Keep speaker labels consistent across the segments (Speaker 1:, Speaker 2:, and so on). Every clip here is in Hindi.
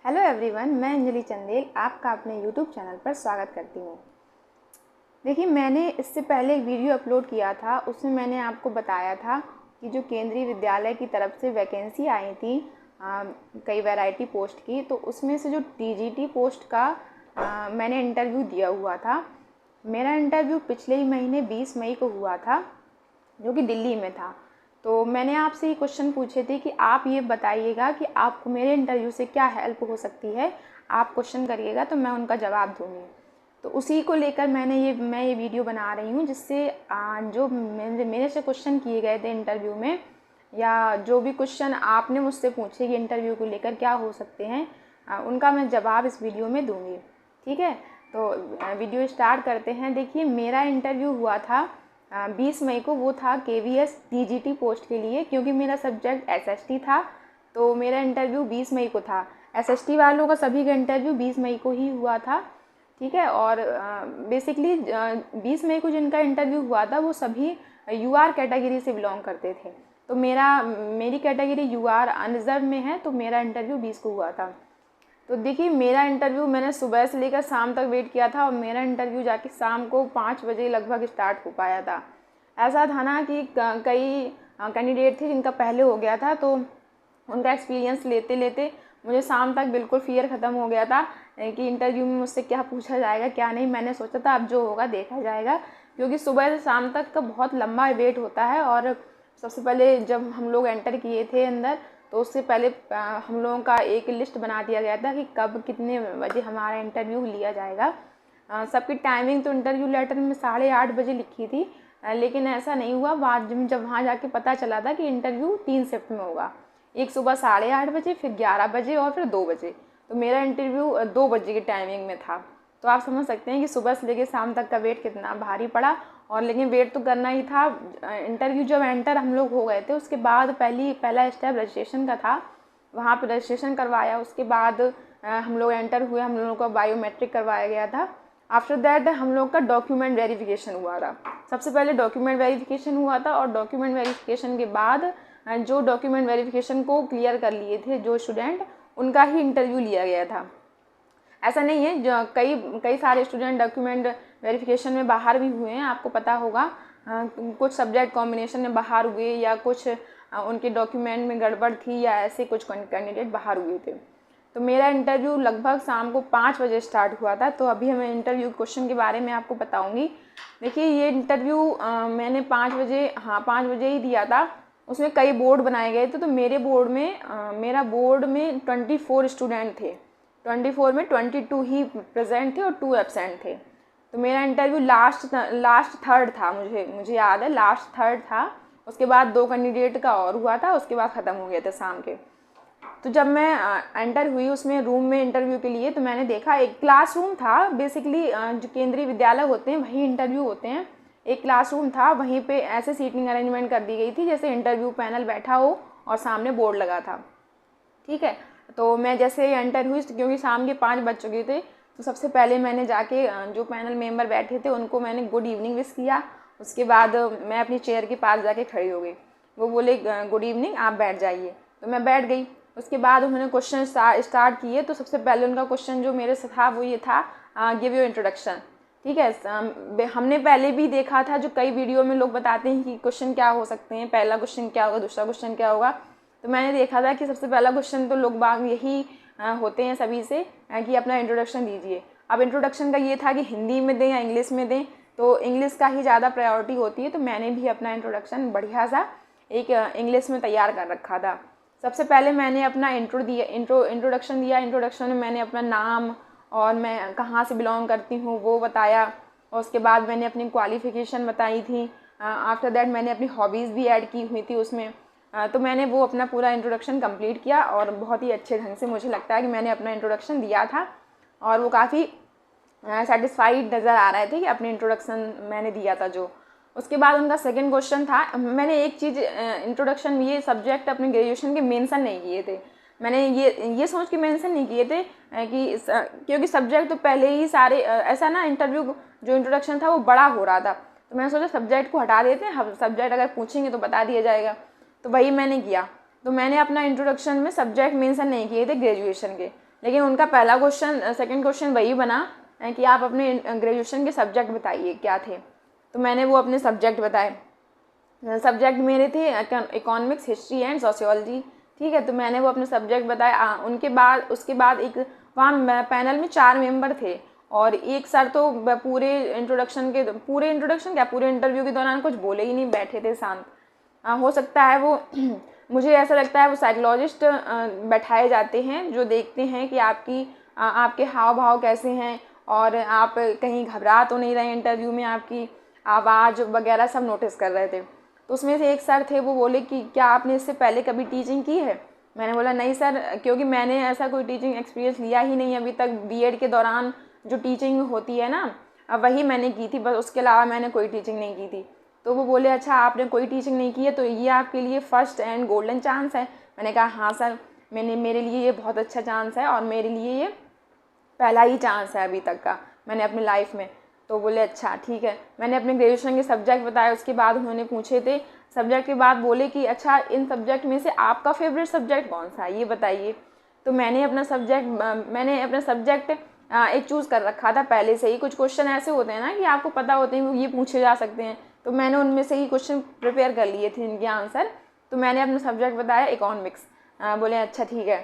Speaker 1: हेलो एवरीवन, मैं अंजलि चंदेल आपका अपने यूट्यूब चैनल पर स्वागत करती हूँ। देखिए, मैंने इससे पहले एक वीडियो अपलोड किया था। उसमें मैंने आपको बताया था कि जो केंद्रीय विद्यालय की तरफ से वैकेंसी आई थी कई वैरायटी पोस्ट की, तो उसमें से जो टीजीटी पोस्ट का मैंने इंटरव्यू दिया हुआ था। मेरा इंटरव्यू पिछले ही महीने 20 मई को हुआ था, जो कि दिल्ली में था। तो मैंने आपसे ये क्वेश्चन पूछे थे कि आप ये बताइएगा कि आपको मेरे इंटरव्यू से क्या हेल्प हो सकती है। आप क्वेश्चन करिएगा तो मैं उनका जवाब दूँगी। तो उसी को लेकर मैं ये वीडियो बना रही हूँ, जिससे जो मेरे से क्वेश्चन किए गए थे इंटरव्यू में, या जो भी क्वेश्चन आपने मुझसे पूछे कि इंटरव्यू को लेकर क्या हो सकते हैं, उनका मैं जवाब इस वीडियो में दूँगी। ठीक है, तो वीडियो स्टार्ट करते हैं। देखिए, मेरा इंटरव्यू हुआ था 20 मई को। वो था केवीएस टीजीटी पोस्ट के लिए, क्योंकि मेरा सब्जेक्ट एसएसटी था, तो मेरा इंटरव्यू 20 मई को था। एसएसटी वालों का सभी का इंटरव्यू 20 मई को ही हुआ था। ठीक है, और बेसिकली 20 मई को जिनका इंटरव्यू हुआ था वो सभी यूआर कैटेगरी से बिलोंग करते थे। तो मेरी कैटेगरी यूआर अनरिजर्व में है, तो मेरा इंटरव्यू 20 को हुआ था। तो देखिए, मेरा इंटरव्यू मैंने सुबह से लेकर शाम तक वेट किया था, और मेरा इंटरव्यू जाके शाम को 5 बजे लगभग स्टार्ट हो पाया था। ऐसा था ना कि कई कैंडिडेट थे जिनका पहले हो गया था, तो उनका एक्सपीरियंस लेते लेते मुझे शाम तक बिल्कुल फियर ख़त्म हो गया था कि इंटरव्यू में मुझसे क्या पूछा जाएगा क्या नहीं। मैंने सोचा था अब जो होगा देखा जाएगा, क्योंकि सुबह से शाम तक का बहुत लंबा वेट होता है। और सबसे पहले जब हम लोग एंटर किए थे अंदर, तो उससे पहले हम लोगों का एक लिस्ट बना दिया गया था कि कब कितने बजे हमारा इंटरव्यू लिया जाएगा। सबकी टाइमिंग तो इंटरव्यू लेटर में 8:30 बजे लिखी थी, लेकिन ऐसा नहीं हुआ। बाद जब वहाँ जाके पता चला था कि इंटरव्यू 3 शिफ्ट में होगा, एक सुबह 8:30 बजे, फिर 11 बजे और फिर 2 बजे। तो मेरा इंटरव्यू 2 बजे की टाइमिंग में था। तो आप समझ सकते हैं कि सुबह से लेकर शाम तक का वेट कितना भारी पड़ा। और लेकिन वेट तो करना ही था। इंटरव्यू जब एंटर हम लोग हो गए थे, उसके बाद पहला स्टेप रजिस्ट्रेशन का था। वहाँ पर रजिस्ट्रेशन करवाया, उसके बाद हम लोग एंटर हुए। हम लोगों का बायोमेट्रिक करवाया गया था। आफ्टर दैट हम लोग का डॉक्यूमेंट वेरिफिकेशन हुआ था। सबसे पहले डॉक्यूमेंट वेरिफिकेशन हुआ था, और डॉक्यूमेंट वेरिफिकेशन के बाद जो डॉक्यूमेंट वेरिफिकेशन को क्लियर कर लिए थे जो स्टूडेंट, उनका ही इंटरव्यू लिया गया था। ऐसा नहीं है, जो कई सारे स्टूडेंट डॉक्यूमेंट वेरिफिकेशन में बाहर भी हुए हैं, आपको पता होगा। कुछ सब्जेक्ट कॉम्बिनेशन में बाहर हुए, या कुछ उनके डॉक्यूमेंट में गड़बड़ थी, या ऐसे कुछ कैंडिडेट बाहर हुए थे। तो मेरा इंटरव्यू लगभग शाम को 5 बजे स्टार्ट हुआ था। तो अभी मैं इंटरव्यू क्वेश्चन के बारे में आपको बताऊंगी। देखिए, ये इंटरव्यू मैंने 5 बजे ही दिया था। उसमें कई बोर्ड बनाए गए थे। तो मेरा बोर्ड में 24 स्टूडेंट थे। 24 में 22 ही प्रेजेंट थे और 2 एब्सेंट थे। तो मेरा इंटरव्यू लास्ट थर्ड था, मुझे याद है, लास्ट थर्ड था। उसके बाद 2 कैंडिडेट का और हुआ था, उसके बाद ख़त्म हो गया था शाम के। तो जब मैं एंटर हुई उसमें रूम में इंटरव्यू के लिए, तो मैंने देखा एक क्लासरूम था। बेसिकली जो केंद्रीय विद्यालय होते हैं वहीं इंटरव्यू होते हैं। एक क्लासरूम था, वहीं पे ऐसे सीटिंग अरेंजमेंट कर दी गई थी जैसे इंटरव्यू पैनल बैठा हो और सामने बोर्ड लगा था। ठीक है, तो मैं जैसे एंटर हुई, क्योंकि शाम के 5 बज चुके थे, तो सबसे पहले मैंने जाके जो पैनल मेंबर बैठे थे उनको मैंने गुड इवनिंग विश किया। उसके बाद मैं अपनी चेयर के पास जाके खड़ी हो गई। वो बोले गुड इवनिंग, आप बैठ जाइए। तो मैं बैठ गई। उसके बाद उन्होंने क्वेश्चन स्टार्ट किए। तो सबसे पहले उनका क्वेश्चन जो मेरे से था वो ये था, गिव योर इंट्रोडक्शन। ठीक है, हमने पहले भी देखा था, जो कई वीडियो में लोग बताते हैं कि क्वेश्चन क्या हो सकते हैं, पहला क्वेश्चन क्या होगा, दूसरा क्वेश्चन क्या होगा। तो मैंने देखा था कि सबसे पहला क्वेश्चन तो लोग बाग यही होते हैं सभी से कि अपना इंट्रोडक्शन दीजिए। अब इंट्रोडक्शन का ये था कि हिंदी में दें या इंग्लिश में दें, तो इंग्लिश का ही ज़्यादा प्रायोरिटी होती है। तो मैंने भी अपना इंट्रोडक्शन बढ़िया सा एक इंग्लिश में तैयार कर रखा था। सबसे पहले मैंने अपना इंट्रोडक्शन दिया। इंट्रोडक्शन में मैंने अपना नाम और मैं कहाँ से बिलोंग करती हूँ वो बताया, और उसके बाद मैंने अपनी क्वालिफ़िकेशन बताई थी। आफ्टर दैट मैंने अपनी हॉबीज़ भी ऐड की हुई थी उसमें। तो मैंने वो अपना पूरा इंट्रोडक्शन कंप्लीट किया, और बहुत ही अच्छे ढंग से मुझे लगता है कि मैंने अपना इंट्रोडक्शन दिया था, और वो काफ़ी सेटिस्फाइड नज़र आ रहे थे कि अपनी इंट्रोडक्शन मैंने दिया था जो। उसके बाद उनका सेकंड क्वेश्चन था, मैंने एक चीज़ इंट्रोडक्शन में ये सब्जेक्ट अपने ग्रेजुएशन के मेंशन नहीं किए थे। मैंने ये सोच के मेंशन नहीं किए थे कि क्योंकि सब्जेक्ट तो पहले ही सारे ऐसा ना, इंटरव्यू जो इंट्रोडक्शन था वो बड़ा हो रहा था। तो मैंने सोचा सब्जेक्ट को हटा देते हैं, सब्जेक्ट अगर पूछेंगे तो बता दिया जाएगा। तो वही मैंने किया। तो मैंने अपना इंट्रोडक्शन में सब्जेक्ट मेंशन नहीं किए थे ग्रेजुएशन के, लेकिन उनका पहला क्वेश्चन सेकंड क्वेश्चन वही बना कि आप अपने ग्रेजुएशन के सब्जेक्ट बताइए क्या थे। तो मैंने वो अपने सब्जेक्ट बताए। सब्जेक्ट मेरे थे इकोनॉमिक्स, हिस्ट्री एंड सोशियोलॉजी, ठीक है। तो मैंने वो अपने सब्जेक्ट बताया। उसके बाद एक वहाँ पैनल में 4 मेंबर थे और एक सर तो पूरे इंटरव्यू के दौरान कुछ बोले ही नहीं, बैठे थे शांत। हो सकता है वो मुझे ऐसा लगता है वो साइकोलॉजिस्ट बैठाए जाते हैं जो देखते हैं कि आपके हाव भाव कैसे हैं और आप कहीं घबरा तो नहीं रहे इंटरव्यू में, आपकी आवाज़ वगैरह सब नोटिस कर रहे थे। तो उसमें से एक सर थे, वो बोले कि क्या आपने इससे पहले कभी टीचिंग की है। मैंने बोला नहीं सर, क्योंकि मैंने ऐसा कोई टीचिंग एक्सपीरियंस लिया ही नहीं अभी तक। बीएड के दौरान जो टीचिंग होती है ना, वही मैंने की थी बस, उसके अलावा मैंने कोई टीचिंग नहीं की थी। तो वो बोले अच्छा आपने कोई टीचिंग नहीं की है तो ये आपके लिए फर्स्ट एंड गोल्डन चांस है। मैंने कहा हाँ सर, मेरे लिए ये बहुत अच्छा चांस है और मेरे लिए ये पहला ही चांस है अभी तक का मैंने अपनी लाइफ में। तो बोले अच्छा ठीक है। मैंने अपने ग्रेजुएशन के सब्जेक्ट बताए। उसके बाद उन्होंने पूछे थे सब्जेक्ट के बाद, बोले कि अच्छा इन सब्जेक्ट में से आपका फेवरेट सब्जेक्ट कौन सा है ये बताइए। तो मैंने अपना सब्जेक्ट एक चूज़ कर रखा था पहले से ही। कुछ क्वेश्चन ऐसे होते हैं ना कि आपको पता होते हैं ये पूछे जा सकते हैं, तो मैंने उनमें से ही क्वेश्चन प्रिपेयर कर लिए थे इनके आंसर। तो मैंने अपना सब्जेक्ट बताया इकोनॉमिक्स। बोले अच्छा ठीक है।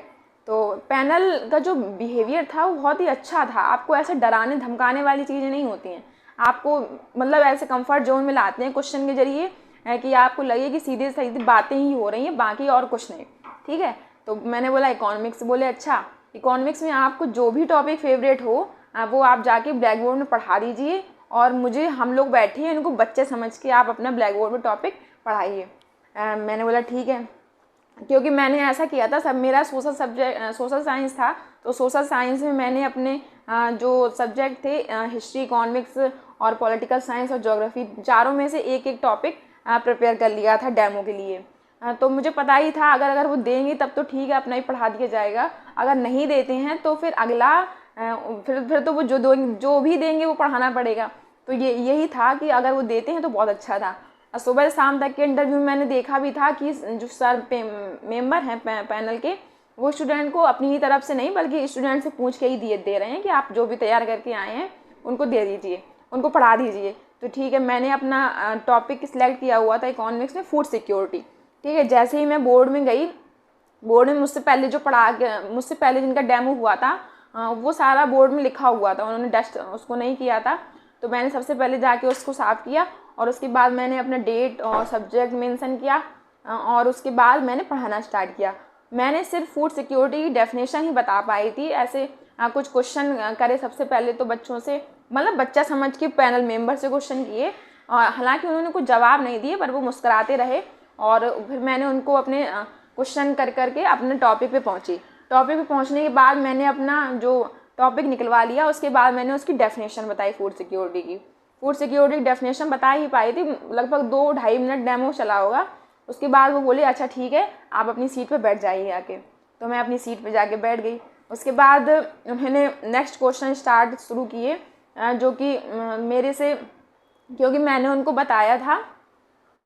Speaker 1: तो पैनल का जो बिहेवियर था वो बहुत ही अच्छा था। आपको ऐसे डराने धमकाने वाली चीज़ें नहीं होती हैं, आपको मतलब ऐसे कंफर्ट जोन में लाते हैं क्वेश्चन के जरिए कि आपको लगे कि सीधे सीधे बातें ही हो रही हैं, बाकी और कुछ नहीं, ठीक है। तो मैंने बोला इकोनॉमिक्स। बोले अच्छा इकोनॉमिक्स में आपको जो भी टॉपिक फेवरेट हो वो आप जाके ब्लैक बोर्ड में पढ़ा दीजिए और मुझे हम लोग बैठे हैं इनको बच्चे समझ के आप अपना ब्लैक बोर्ड में टॉपिक पढ़ाइए। मैंने बोला ठीक है, क्योंकि मैंने ऐसा किया था। सब मेरा सोशल साइंस था, तो सोशल साइंस में मैंने अपने जो सब्जेक्ट थे हिस्ट्री, इकोनॉमिक्स और पॉलिटिकल साइंस और ज्योग्राफी, चारों में से एक एक टॉपिक प्रिपेयर कर लिया था डेमो के लिए। तो मुझे पता ही था अगर वो देंगे तब तो ठीक है, अपना ही पढ़ा दिया जाएगा। अगर नहीं देते हैं तो फिर अगला फिर तो वो जो भी देंगे वो पढ़ाना पड़ेगा। तो यही था कि अगर वो देते हैं तो बहुत अच्छा था। सुबह से शाम तक के इंटरव्यू में मैंने देखा भी था कि जो सर मेंबर हैं पैनल के, वो स्टूडेंट को अपनी ही तरफ से नहीं बल्कि स्टूडेंट से पूछ के ही दे रहे हैं कि आप जो भी तैयार करके आए हैं उनको दे दीजिए, उनको पढ़ा दीजिए। तो ठीक है, मैंने अपना टॉपिक सिलेक्ट किया हुआ था इकोनॉमिक्स में फूड सिक्योरिटी, ठीक है। जैसे ही मैं बोर्ड में गई, बोर्ड में मुझसे पहले जिनका डेमो हुआ था वो सारा बोर्ड में लिखा हुआ था, उन्होंने डस्ट उसको नहीं किया था। तो मैंने सबसे पहले जाके उसको साफ़ किया और उसके बाद मैंने अपना डेट और सब्जेक्ट मेंशन किया और उसके बाद मैंने पढ़ाना स्टार्ट किया। मैंने सिर्फ फूड सिक्योरिटी की डेफिनेशन ही बता पाई थी। ऐसे कुछ क्वेश्चन करे सबसे पहले तो बच्चों से, मतलब बच्चा समझ के पैनल मेंबर से क्वेश्चन किए और हालांकि उन्होंने कुछ जवाब नहीं दिए पर वो मुस्कुराते रहे। और फिर मैंने उनको अपने क्वेश्चन करके अपने टॉपिक पे पहुंची। टॉपिक पे पहुंचने के बाद मैंने अपना जो टॉपिक निकलवा लिया। उसके बाद मैंने उसकी डेफिनेशन बताई फूड सिक्योरिटी की। फूड सिक्योरिटी की डेफिनेशन बता ही पाई थी, लगभग 2-2.5 मिनट डेमो चला होगा। उसके बाद वो बोले अच्छा ठीक है आप अपनी सीट पे बैठ जाइए आके। तो मैं अपनी सीट पे जाके बैठ गई। उसके बाद उन्होंने नेक्स्ट क्वेश्चन शुरू किए जो कि मेरे से, क्योंकि मैंने उनको बताया था